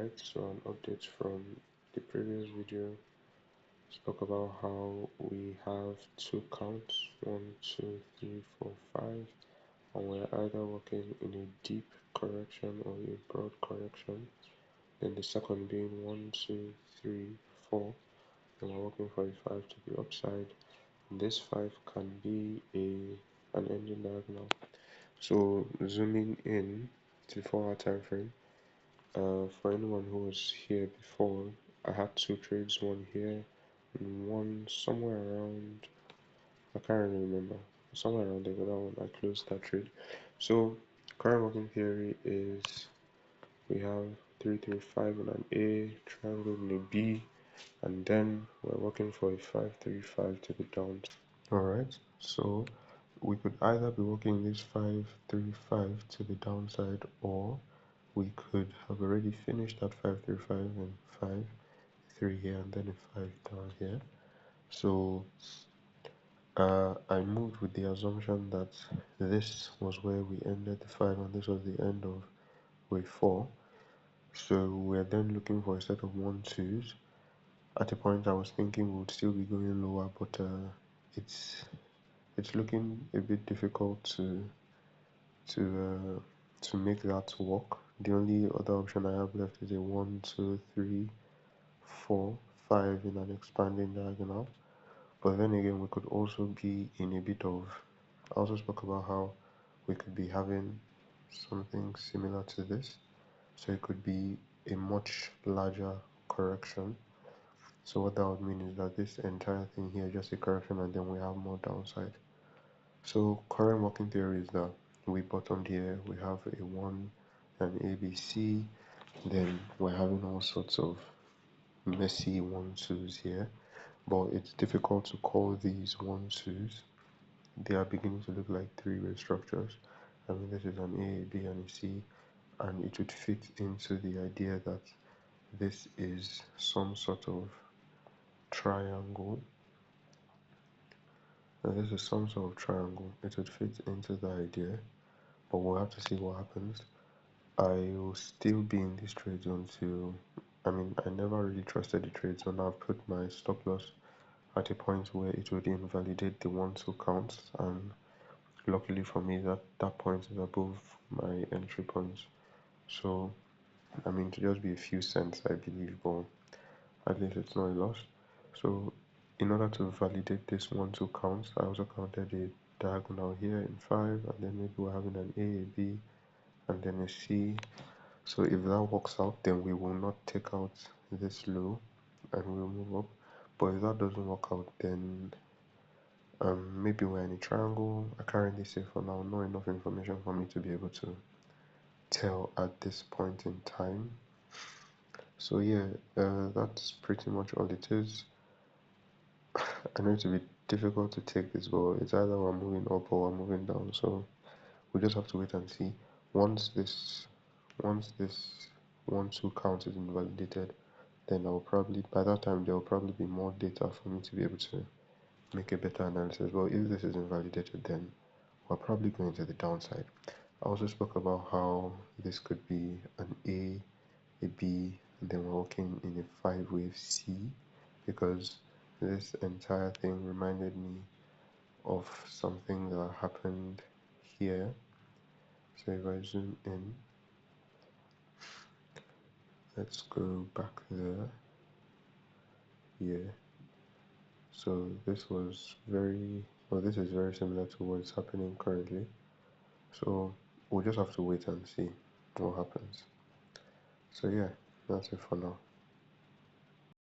Alright, so an update from the previous video spoke about how we have two counts 1, 2, 3, 4, 5, and we're either working in a deep correction or a broad correction. Then the second being 1, 2, 3, 4, and we're working for a 5 to the upside. And this 5 can be an ending diagonal. So zooming in to the 4-hour time frame. For anyone who was here before, I had two trades, one here and one somewhere around, I can't really remember, somewhere around there, but that one, I closed that trade. So current working theory is we have 335 in an A, triangle in a B, and then we're working for a 535 to the downside. Alright, so we could either be working this 535 to the downside, or we could have already finished that 535 and 5, 3 here, and then a 5 down here. So I moved with the assumption that this was where we ended the 5 and this was the end of wave 4. So we're then looking for a set of 1-2s. At a point I was thinking we would still be going lower, but it's looking a bit difficult to make that work. The only other option I have left is a 1, 2, 3, 4, 5 in an expanding diagonal. But then again, we could also be in a bit of, I also spoke about how we could be having something similar to this. So it could be a much larger correction. So what that would mean is that this entire thing here is just a correction, and then we have more downside. So current working theory is that we bottomed here, we have a 1 and ABC, then we're having all sorts of messy 1-2s here, but it's difficult to call these 1-2s. They are beginning to look like three-way structures. I mean, this is an A, B, and a C, and it would fit into the idea that this is some sort of triangle. Now, this is some sort of triangle. It would fit into the idea, but we'll have to see what happens. I will still be in this trade zone till, I mean, I never really trusted the trade zone. I've put my stop loss at a point where it would invalidate the 1-2 counts, and luckily for me that point is above my entry points. So I mean, to just be a few cents, I believe, but at least it's not a loss. So in order to validate this 1-2 counts, I also counted a diagonal here in 5, and then maybe we're having an A, a B, and then a C. So if that works out, then we will not take out this low and we'll move up. But if that doesn't work out, then maybe we're in a triangle. I can't really say for now, not enough information for me to be able to tell at this point in time. So yeah, that's pretty much all it is. I know it's a bit difficult to take this, but it's either we're moving up or we're moving down, so we just have to wait and see. Once this 1-2 count is invalidated, then I'll probably, by that time there will probably be more data for me to be able to make a better analysis. But if this is invalidated, then we're probably going to the downside. I also spoke about how this could be an A, B, and then we're working in a 5-wave C, because this entire thing reminded me of something that happened here. So if I zoom in, let's go back there. Yeah, so this was very, well, this is very similar to what's happening currently. So we'll just have to wait and see what happens. So yeah, that's it for now.